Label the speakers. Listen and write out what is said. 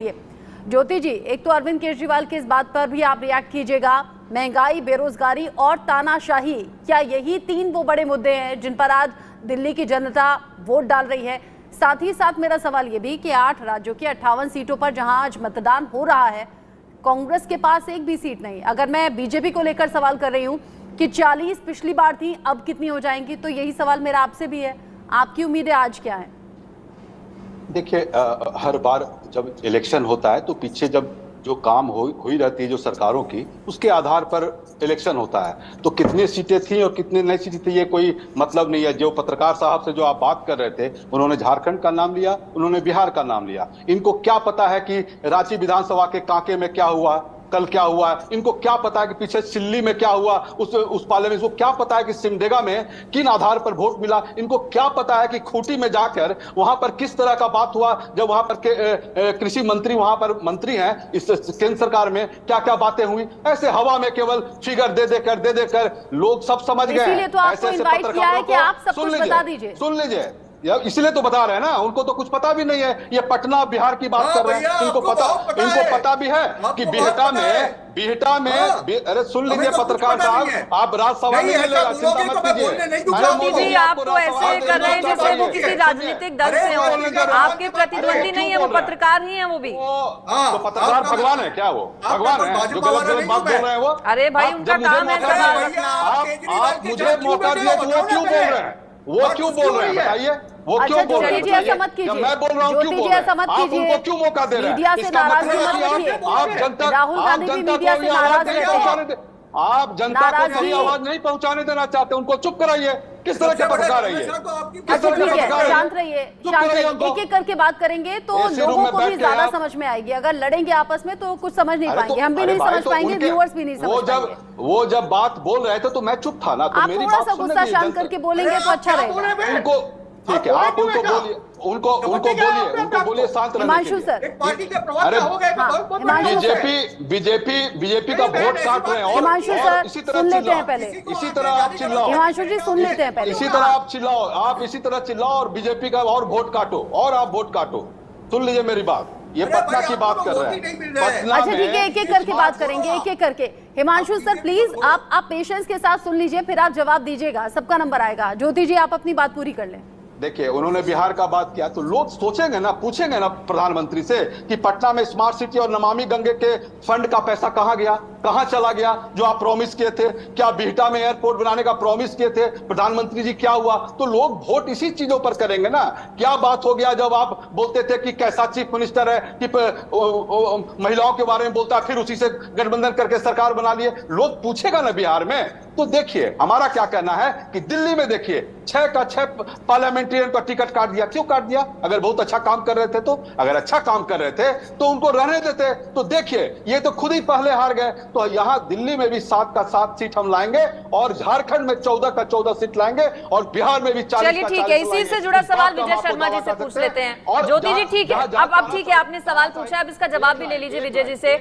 Speaker 1: ज्योति जी, एक तो अरविंद केजरीवाल की इस बात पर भी आप रिएक्ट कीजिएगा, महंगाई, बेरोजगारी और तानाशाही, क्या यही तीन वो बड़े मुद्दे हैं जिन पर आज दिल्ली की जनता वोट डाल रही है? साथ ही साथ मेरा सवाल ये भी कि 8 राज्यों की 58 सीटों पर जहां आज मतदान हो रहा है, कांग्रेस के पास एक भी सीट नहीं। अगर मैं बीजेपी को लेकर सवाल कर रही हूँ कि 40 पिछली बार थी, अब कितनी हो जाएंगी, तो यही सवाल मेरा आपसे भी है। आपकी उम्मीदें आज क्या है?
Speaker 2: देखिए, हर बार जब इलेक्शन होता है तो पीछे जब जो काम हुई रहती है जो सरकारों की, उसके आधार पर इलेक्शन होता है। तो कितनी सीटें थी और कितनी नई सीटें थी ये कोई मतलब नहीं है। जो पत्रकार साहब से जो आप बात कर रहे थे, उन्होंने झारखंड का नाम लिया, उन्होंने बिहार का नाम लिया। इनको क्या पता है कि रांची विधानसभा के कांके में क्या हुआ, कल क्या हुआ है? इनको क्या पता है कि पीछे सिल्ली में क्या हुआ, उस पाले में? इसको क्या पता है कि सिमडेगा में किन आधार पर वोट मिला? इनको क्या पता है कि खूंटी में जाकर वहां पर किस तरह का बात हुआ जब वहां पर कृषि मंत्री वहां पर मंत्री हैं इस केंद्र सरकार में, क्या क्या बातें हुई? ऐसे हवा में केवल फिगर दे देकर लोग सब समझ गए।
Speaker 1: इसीलिए तो आपको इनवाइट किया है कि आप सब कुछ बता दीजिए।
Speaker 2: सुन लीजिए, इसलिए तो बता रहे हैं ना, उनको तो कुछ पता भी नहीं है। ये पटना बिहार की बात कर रहे हैं, इनको पता भी है कि बिहटा में अरे सुन लीजिए पत्रकार साहब, आप राज्यसभा में मिलेगा, चिंता मत कीजिए।
Speaker 3: आप तो ऐसे कर रहे हैं जैसे वो किसी राजनीतिक दल से हो, आपके प्रतिद्वंदी नहीं है, वो पत्रकार ही है। वो भी
Speaker 2: तो पत्रकार भगवान है क्या? वो भगवान है जो गलत गलत बात बोल रहे हैं? वो
Speaker 3: अरे भाई, उनका काम है सवाल रखना।
Speaker 2: आप मुझे मौका दिए तो वो क्यों बोल रहे हैं? वो क्यों बोल रहे हैं बताइए? वो क्यों बोल रहे हैं?
Speaker 1: ऐसा मत कीजिए।
Speaker 2: मैं बोल रहा हूँ क्यों बोल रहे हैं? आप उनको क्यों मौका दे रहे हैं?
Speaker 1: मीडिया से नाराज मत रहिए।
Speaker 2: आप जनता
Speaker 1: राहुल गांधी भी मीडिया से नाराज रहते हैं।
Speaker 2: आप जनता को नई आवाज नहीं पहुंचाने देना चाहते, उनको चुप कराइए। किस तरह के पत्रकार है ये?
Speaker 1: अच्छा ठीक है, शांत रहिए। एक एक करके बात करेंगे तो लोगों को भी ज्यादा समझ में आएगी। अगर लड़ेंगे आपस में तो कुछ समझ नहीं पाएंगे, हम भी नहीं समझ पाएंगे, व्यूअर्स भी नहीं समझ पाएंगे।
Speaker 2: वो जब बात बोल रहे थे तो मैं चुप था ना, तो मेरी बात
Speaker 1: थोड़ा सा गुस्सा शांत करके बोलेंगे तो अच्छा रहेगा।
Speaker 2: उनको ठीक है, आप उनको बोलिए, उनको बोलिए शांत रहने के लिए।
Speaker 1: हिमांशु सर,
Speaker 2: अरे बीजेपी का वोट काट रहे हैं और
Speaker 1: हिमांशु सर सुन लेते हैं पहले।
Speaker 2: इसी तरह आप चिल्लाओ,
Speaker 1: हिमांशु जी सुन लेते हैं पहले।
Speaker 2: इसी तरह आप चिल्लाओ, आप इसी तरह चिल्लाओ और बीजेपी का और वोट काटो, और आप वोट काटो। सुन लीजिए मेरी बात, ये पटना की बात कर रहे हैं।
Speaker 1: अच्छा ठीक है, एक एक करके बात करेंगे, एक एक करके। हिमांशु सर प्लीज आप पेशेंस के साथ सुन लीजिए, फिर आप जवाब दीजिएगा, सबका नंबर आएगा। ज्योति जी आप अपनी बात पूरी कर लें।
Speaker 2: देखिए, उन्होंने बिहार का बात किया तो लोग सोचेंगे ना, पूछेंगे ना प्रधानमंत्री से कि पटना में स्मार्ट सिटी और नमामि गंगे के फंड का पैसा कहां गया, कहां चला गया जो आप प्रॉमिस किए थे? क्या बिहटा में एयरपोर्ट बनाने का प्रॉमिस किए थे प्रधानमंत्री जी? क्या हुआ? तो लोग वोट इसी चीजों पर करेंगे ना। क्या बात हो गया जब आप बोलते थे कि कैसा चीफ मिनिस्टर है, कि महिलाओं के बारे में बोलता है, फिर उसी से गठबंधन करके सरकार बना लिए? लोग पूछेगा ना बिहार में। तो देखिए, हमारा क्या कहना है कि दिल्ली में देखिए 6 का 6 पार्लियामेंट्रियन का टिकट काट दिया। क्यों काट दिया? अगर बहुत अच्छा काम कर रहे थे तो, अगर अच्छा काम कर रहे थे तो उनको रहने देते। तो देखिए, ये तो खुद ही पहले हार गए। तो यहाँ दिल्ली में भी 7 का 7 सीट हम लाएंगे, और झारखंड में 14 का 14 सीट लाएंगे, और बिहार में भी 40
Speaker 3: चलिए ठीक है, इसी से जुड़ा सवाल विजय शर्मा जी से पूछ लेते हैं। ज्योति जी ठीक है, अब ठीक है, आपने सवाल पूछा, अब इसका जवाब भी ले लीजिए विजय जी से।